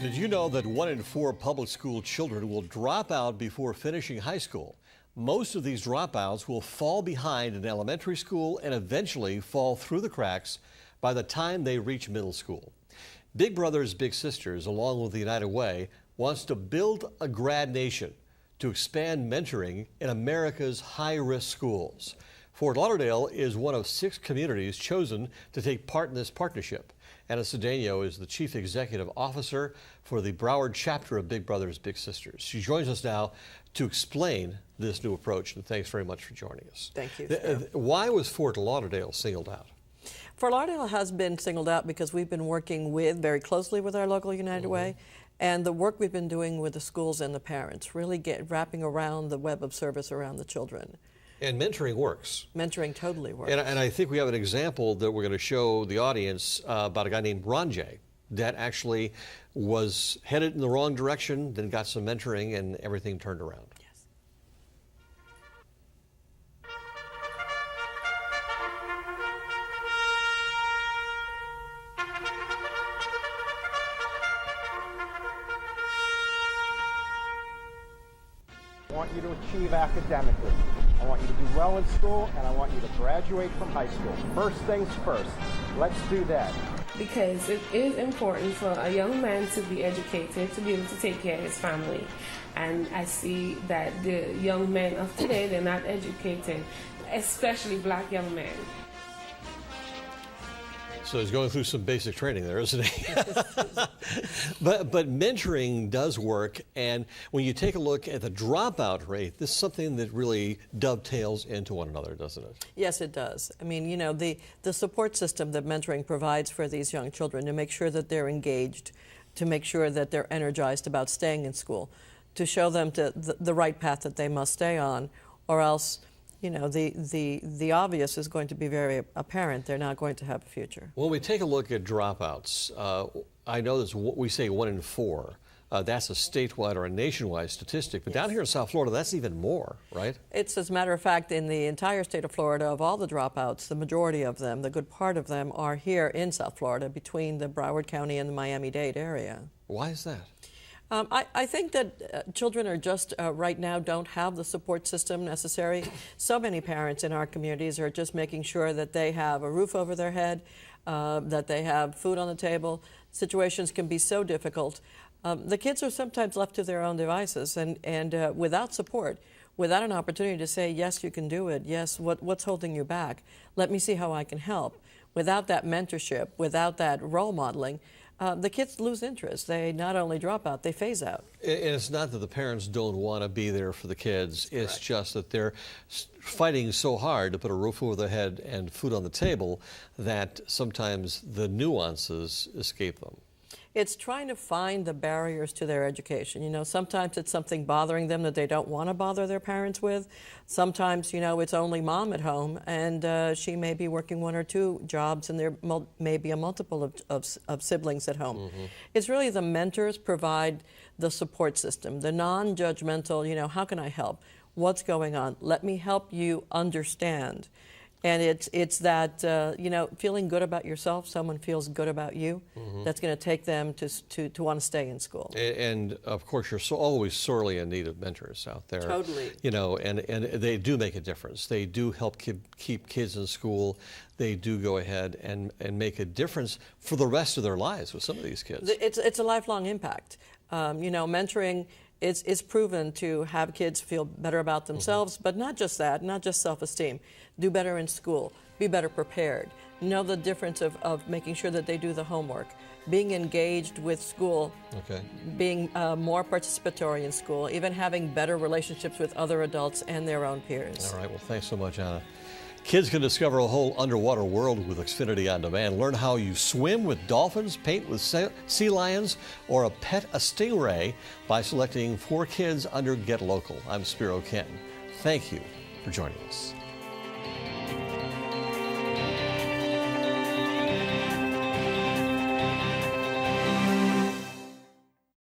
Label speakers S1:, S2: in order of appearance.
S1: Did you know that 1 in 4 public school children will drop out before finishing high school? Most of these dropouts will fall behind in elementary school and eventually fall through the cracks by the time they reach middle school. Big Brothers Big Sisters, along with the United Way, wants to build a Grad Nation to expand mentoring in America's high-risk schools. Fort Lauderdale is one of 6 communities chosen to take part in this partnership. Anna Cedeno is the Chief Executive Officer for the Broward chapter of Big Brothers Big Sisters. She joins us now to explain this new approach, and thanks very much for joining us.
S2: Thank you.
S1: Why was Fort Lauderdale singled out?
S2: Fort Lauderdale has been singled out because we've been working very closely with our local United Way, and the work we've been doing with the schools and the parents, really wrapping around the web of service around the children.
S1: And mentoring works.
S2: Mentoring totally works.
S1: And I think we have an example that we're going to show the audience about a guy named Ronjay that actually was headed in the wrong direction, then got some mentoring, and everything turned around.
S2: Yes.
S3: I want you to achieve academically. I want you to do well in school, and I want you to graduate from high school. First things first. Let's do that.
S4: Because it is important for a young man to be educated, to be able to take care of his family. And I see that the young men of today, they're not educated, especially black young men.
S1: So he's going through some basic training there, isn't he? But mentoring does work, and when you take a look at the dropout rate, this is something that really dovetails into one another, doesn't it?
S2: Yes, it does. I mean, you know, the support system that mentoring provides for these young children to make sure that they're engaged, to make sure that they're energized about staying in school, to show them the right path that they must stay on, or else, you know, the obvious is going to be very apparent. They're not going to have a future.
S1: When we take a look at dropouts, I know this, we say 1 in 4. That's a statewide or a nationwide statistic, but down here in South Florida, that's even more, right?
S2: It's, as a matter of fact, in the entire state of Florida, of all the dropouts, the majority of them, the good part of them, are here in South Florida between the Broward County and the Miami-Dade area.
S1: Why is that?
S2: I think that children are just right now don't have the support system necessary. So many parents in our communities are just making sure that they have a roof over their head, that they have food on the table. Situations can be so difficult. The kids are sometimes left to their own devices, and without support, without an opportunity to say, yes, you can do it, yes, what's holding you back? Let me see how I can help. Without that mentorship, without that role modeling, the kids lose interest. They not only drop out, they phase out.
S1: And it's not that the parents don't want to be there for the kids. It's
S2: Correct.
S1: just that they're fighting so hard to put a roof over their head and food on the table that sometimes the nuances escape them.
S2: It's trying to find the barriers to their education. You know, sometimes it's something bothering them that they don't want to bother their parents with. Sometimes, you know, it's only mom at home, and she may be working 1 or 2 jobs, and there may be a multiple of siblings at home. It's really the mentors provide the support system, the non-judgmental, you know, how can I help? What's going on? Let me help you understand. And it's that, you know, feeling good about yourself, someone feels good about you, that's going to take them to want to stay in school.
S1: And of course, you're always sorely in need of mentors out there.
S2: Totally.
S1: You know, and they do make a difference. They do help keep kids in school. They do go ahead and make a difference for the rest of their lives with some of these kids.
S2: It's a lifelong impact. You know, mentoring is proven to have kids feel better about themselves, but not just that, not just self-esteem. Do better in school, be better prepared, know the difference of making sure that they do the homework, being engaged with school, being more participatory in school, even having better relationships with other adults and their own peers.
S1: All right, well, thanks so much, Anna. Kids can discover a whole underwater world with Xfinity On Demand. Learn how you swim with dolphins, paint with sea lions, or pet a stingray by selecting 4 Kids under Get Local. I'm Spiro Kenton. Thank you for joining us.